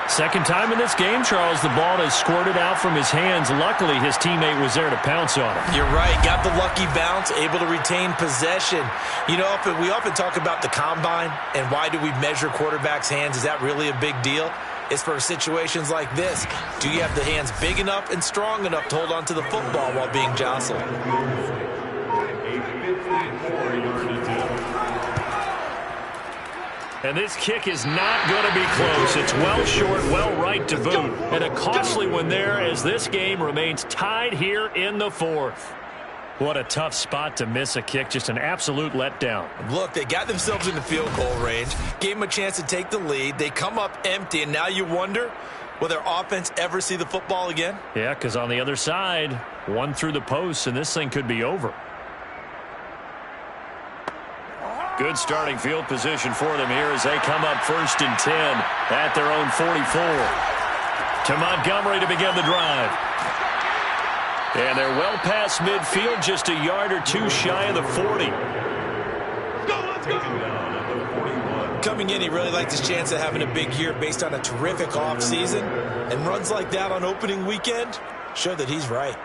Second time in this game, Charles, the ball has squirted out from his hands. Luckily, his teammate was there to pounce on him. You're right. Got the lucky bounce, able to retain possession. You know, we often talk about the combine and why do we measure quarterbacks' hands. Is that really a big deal? It's for situations like this. Do you have the hands big enough and strong enough to hold on to the football while being jostled? A 54-yard attempt. And this kick is not going to be close. It's well short, well right to boot. And a costly one there as this game remains tied here in the 4th. What a tough spot to miss a kick. Just an absolute letdown. Look, they got themselves in the field goal range, gave them a chance to take the lead. They come up empty, and now you wonder, will their offense ever see the football again? Yeah, because on the other side, one through the post, and this thing could be over. Good starting field position for them here as they come up 1st and 10 at their own 44. To Montgomery to begin the drive. And they're well past midfield, just a yard or two shy of the 40. taken down at the 41. Coming in, he really liked his chance of having a big year based on a terrific offseason. And runs like that on opening weekend show that he's right.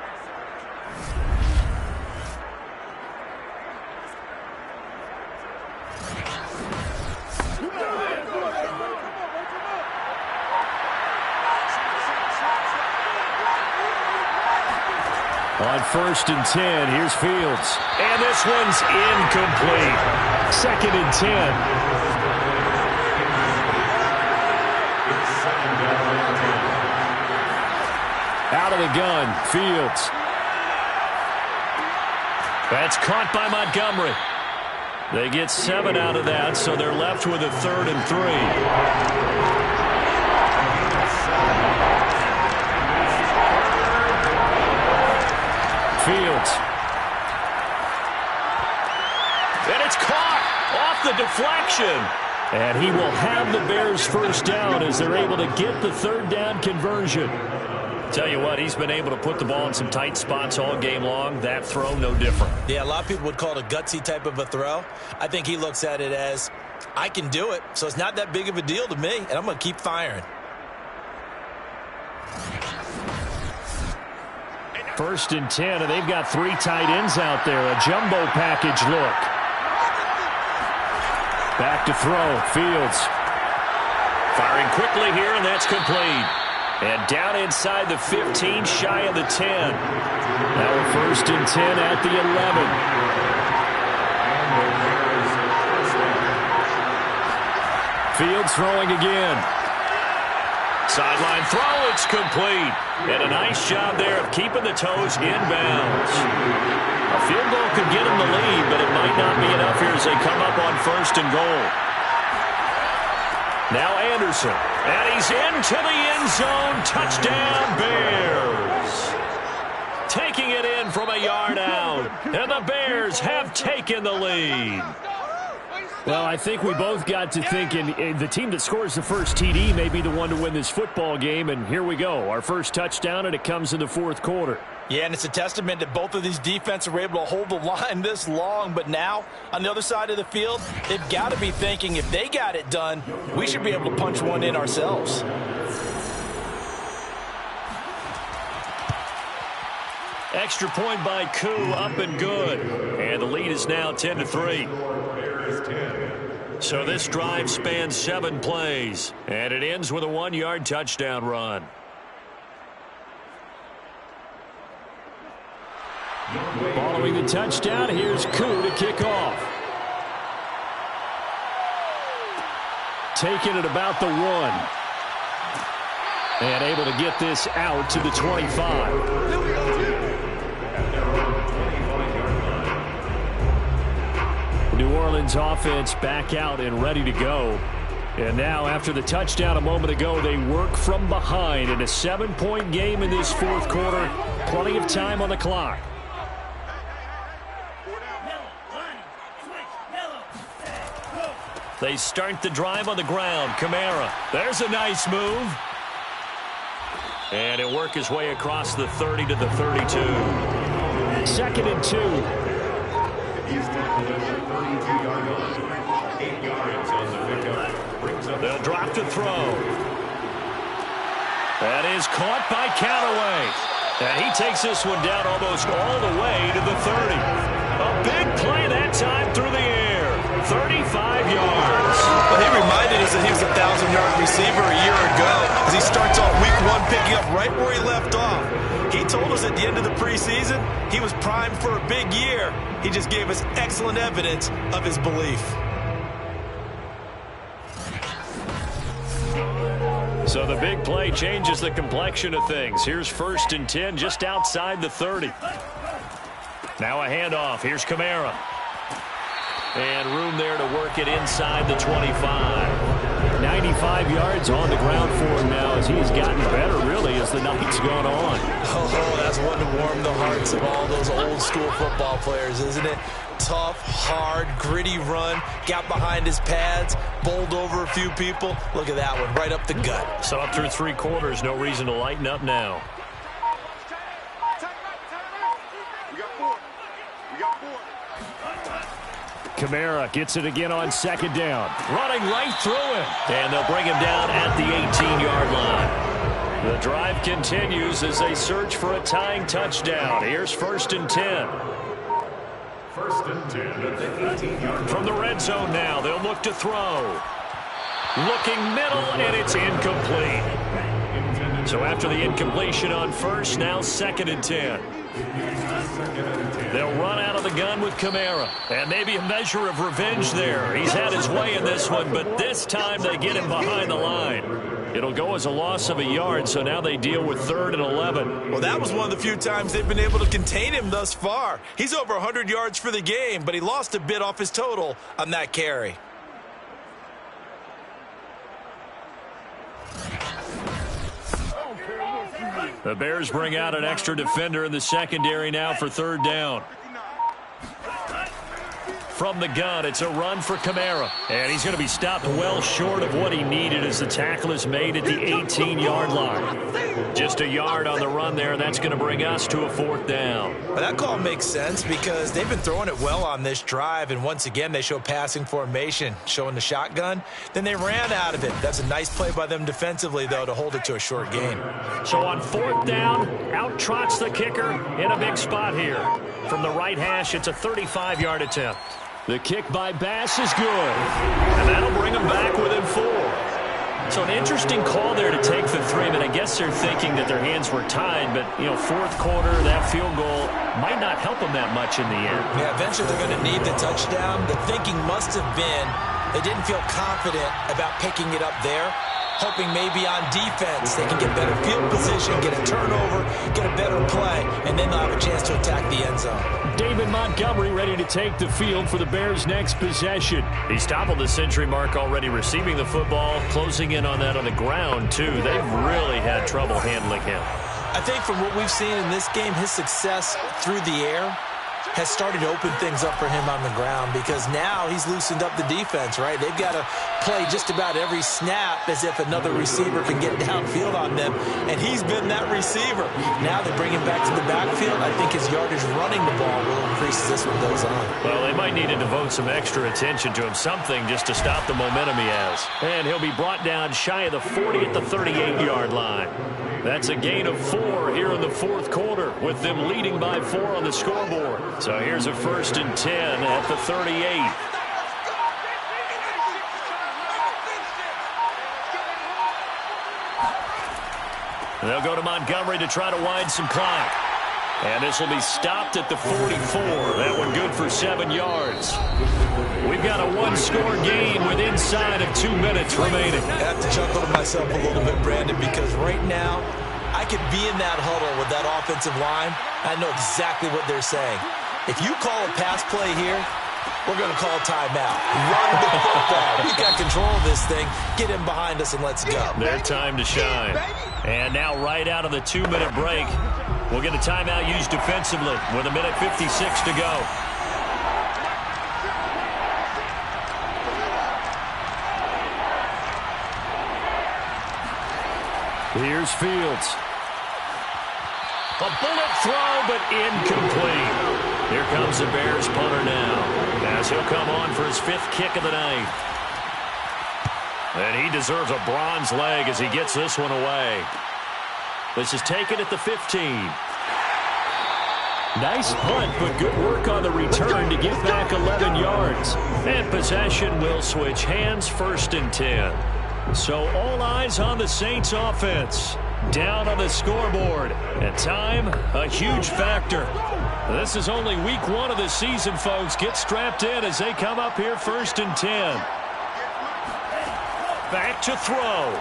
On 1st and 10, here's Fields. And this one's incomplete. 2nd and 10. It's 2nd down and 10. Out of the gun, Fields. That's caught by Montgomery. They get 7 out of that, so they're left with a 3rd and 3. Fields. And it's caught off the deflection. And he will have the Bears first down as they're able to get the 3rd down conversion. Tell you what, he's been able to put the ball in some tight spots all game long. That throw, no different. Yeah, a lot of people would call it a gutsy type of a throw. I think he looks at it as, I can do it, so it's not that big of a deal to me, and I'm going to keep firing. 1st and 10, and they've got 3 tight ends out there. A jumbo package look. Back to throw. Fields. Firing quickly here, and that's complete. And down inside the 15, shy of the 10. Now a 1st and 10 at the 11. Fields throwing again. Sideline throw, it's complete. And a nice job there of keeping the toes inbounds. A field goal could get him the lead, but it might not be enough here as they come up on 1st and goal. Now Anderson, and he's into the end zone. Touchdown, Bears. Taking it in from a yard out, and the Bears have taken the lead. Well, I think we both got to thinking the team that scores the first TD may be the one to win this football game, and here we go. Our first touchdown, and it comes in the 4th quarter. Yeah, and it's a testament that both of these defenses were able to hold the line this long, but now on the other side of the field, they've got to be thinking if they got it done, we should be able to punch one in ourselves. Extra point by Koo, up and good. And the lead is now 10-3. So this drive spans 7 plays, and it ends with a 1-yard touchdown run. Following the touchdown, here's Koo to kick off. Taking it about the 1. And able to get this out to the 25. New Orleans offense back out and ready to go. And now after the touchdown a moment ago, they work from behind in a 7-point game in this 4th quarter. Plenty of time on the clock. They start the drive on the ground. Kamara. There's a nice move. And he'll work his way across the 30 to the 32. 2nd and 2. He's tackled at the 32-yard line. 8 yards on the pickup. Brings up. They'll drop to throw. That is caught by Callaway. And he takes this one down almost all the way to the 30. A big play that time through the air. 35 yards. But he reminded us that he was a 1,000-yard receiver a year ago as he starts off week 1 picking up right where he left off. He told us at the end of the preseason he was primed for a big year. He just gave us excellent evidence of his belief. So the big play changes the complexion of things. Here's 1st and 10 just outside the 30. Now a handoff. Here's Kamara. And room there to work it inside the 25. 95 yards on the ground for him now as he's gotten better, really, as the night's gone on. Oh, that's one to warm the hearts of all those old-school football players, isn't it? Tough, hard, gritty run, got behind his pads, bowled over a few people. Look at that one, right up the gut. So up through 3 quarters, no reason to lighten up now. Kamara gets it again on second down. Running right through him. And they'll bring him down at the 18-yard line. The drive continues as they search for a tying touchdown. Here's 1st and 10. 1st and 10 at the 18-yard. From the red zone now, they'll look to throw. Looking middle, and it's incomplete. So after the incompletion on first, now 2nd and 10. They'll run out of the gun with Kamara. And maybe a measure of revenge there. He's had his way in this one, but this time they get him behind the line. It'll go as a loss of a yard, so now they deal with 3rd and 11. Well, that was one of the few times they've been able to contain him thus far. He's over 100 yards for the game, but he lost a bit off his total on that carry. The Bears bring out an extra defender in the secondary now for 3rd down. From the gun, it's a run for Kamara. And he's going to be stopped well short of what he needed as the tackle is made at the 18-yard line. Just a yard on the run there, and that's going to bring us to a 4th down. Well, that call makes sense because they've been throwing it well on this drive, and once again they show passing formation, showing the shotgun. Then they ran out of it. That's a nice play by them defensively, though, to hold it to a short gain. So on 4th down, out trots the kicker in a big spot here. From the right hash, it's a 35-yard attempt. The kick by Bass is good, and that'll bring them back within 4. So an interesting call there to take the 3, but I guess they're thinking that their hands were tied, but, 4th quarter, that field goal might not help them that much in the end. Yeah, eventually they're going to need the touchdown. The thinking must have been they didn't feel confident about picking it up there, hoping maybe on defense they can get better field position, get a turnover, get a better play, and then they'll have a chance to attack the end zone. David Montgomery ready to take the field for the Bears' next possession. He's toppled the century mark already receiving the football, closing in on that on the ground, too. They've really had trouble handling him. I think from what we've seen in this game, his success through the air has started to open things up for him on the ground because now he's loosened up the defense, right? They've got to play just about every snap as if another receiver can get downfield on them, and he's been that receiver. Now they bring him back to the backfield. I think his yardage running the ball will increase as this one goes on. Well, they might need to devote some extra attention to him, something just to stop the momentum he has. And he'll be brought down shy of the 40 at the 38-yard line. That's a gain of 4 here in the 4th quarter, with them leading by 4 on the scoreboard. So here's a 1st and 10 at the 38. They'll go to Montgomery to try to wind some clock. And this will be stopped at the 44. That one good for 7 yards. We've got a one-score game with inside of 2 minutes remaining. I have to chuckle to myself a little bit, Brandon, because right now I could be in that huddle with that offensive line. I know exactly what they're saying. If you call a pass play here, we're going to call a timeout. Run the football. We got control of this thing. Get him behind us and let's go. Their time to shine. And now right out of the 2-minute break, we'll get a timeout used defensively with 1:56 to go. Here's Fields. A bullet throw, but incomplete. Here comes the Bears punter now, as he'll come on for his 5th kick of the night. And he deserves a bronze leg as he gets this one away. This is taken at the 15. Nice punt, but good work on the return to get back 11 yards. And possession will switch hands, 1st and 10. So all eyes on the Saints offense. Down on the scoreboard. And time, a huge factor. This is only week 1 of the season, folks. Get strapped in as they come up here 1st and 10. Back to throw.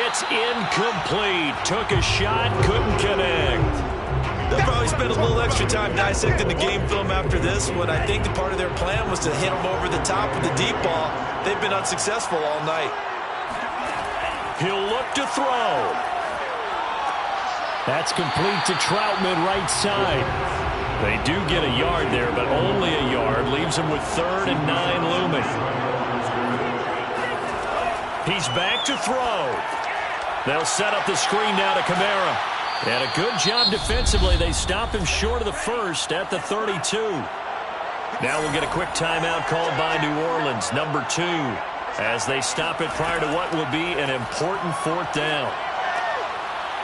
It's incomplete. Took a shot, couldn't connect. They'll probably spend a little extra time dissecting the game film after this one. I think the part of their plan was to hit them over the top with the deep ball. They've been unsuccessful all night. He'll look to throw. That's complete to Troutman, right side. They do get a yard there, but only a yard. Leaves them with 3rd and 9 looming. He's back to throw. They'll set up the screen now to Kamara. And a good job defensively. They stop him short of the first at the 32. Now we'll get a quick timeout called by New Orleans, number 2, as they stop it prior to what will be an important 4th down.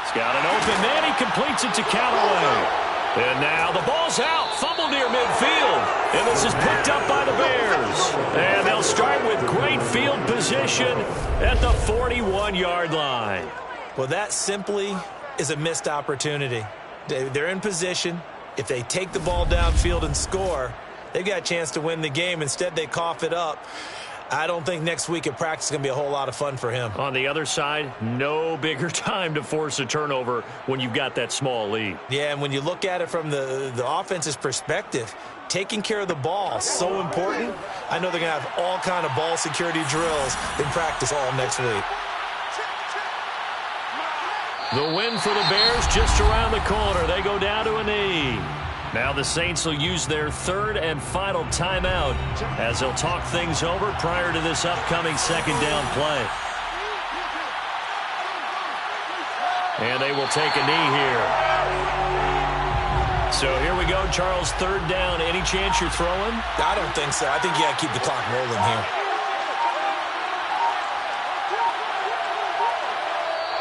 He's got an open man. He completes it to Callaway. And now the ball's out. Fumble near midfield. And this is picked up by the Bears. And they'll start with great field position at the 41-yard line. Well, that simply is a missed opportunity. They're in position. If they take the ball downfield and score, they've got a chance to win the game. Instead, they cough it up. I don't think next week at practice is going to be a whole lot of fun for him. On the other side, no bigger time to force a turnover when you've got that small lead. Yeah, and when you look at it from the offense's perspective, taking care of the ball is so important. I know they're going to have all kind of ball security drills in practice all next week. The win for the Bears just around the corner. They go down to a knee. Now the Saints will use their 3rd and final timeout as they'll talk things over prior to this upcoming 2nd down play. And they will take a knee here. So here we go, Charles, 3rd down. Any chance you're throwing? I don't think so. I think you got to keep the clock rolling here.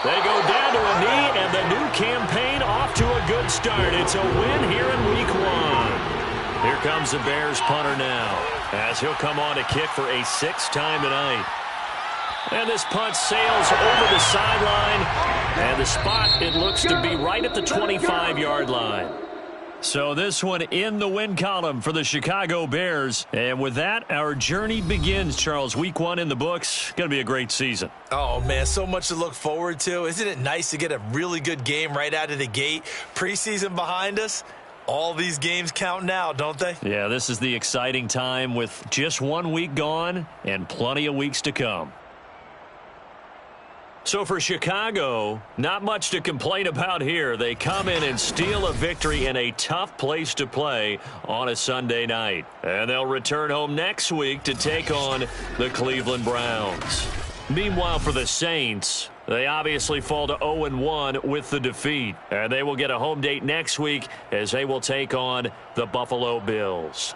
They go down to a knee, and the new campaign off to a good start. It's a win here in Week 1. Here comes the Bears punter now, as he'll come on to kick for a 6th time tonight. And this punt sails over the sideline, and the spot, it looks to be right at the 25-yard line. So this one in the win column for the Chicago Bears. And with that, our journey begins, Charles. Week 1 in the books. Going to be a great season. Oh, man, so much to look forward to. Isn't it nice to get a really good game right out of the gate? Preseason behind us. All these games count now, don't they? Yeah, this is the exciting time with just 1 week gone and plenty of weeks to come. So for Chicago, not much to complain about here. They come in and steal a victory in a tough place to play on a Sunday night. And they'll return home next week to take on the Cleveland Browns. Meanwhile, for the Saints, they obviously fall to 0-1 with the defeat. And they will get a home date next week as they will take on the Buffalo Bills.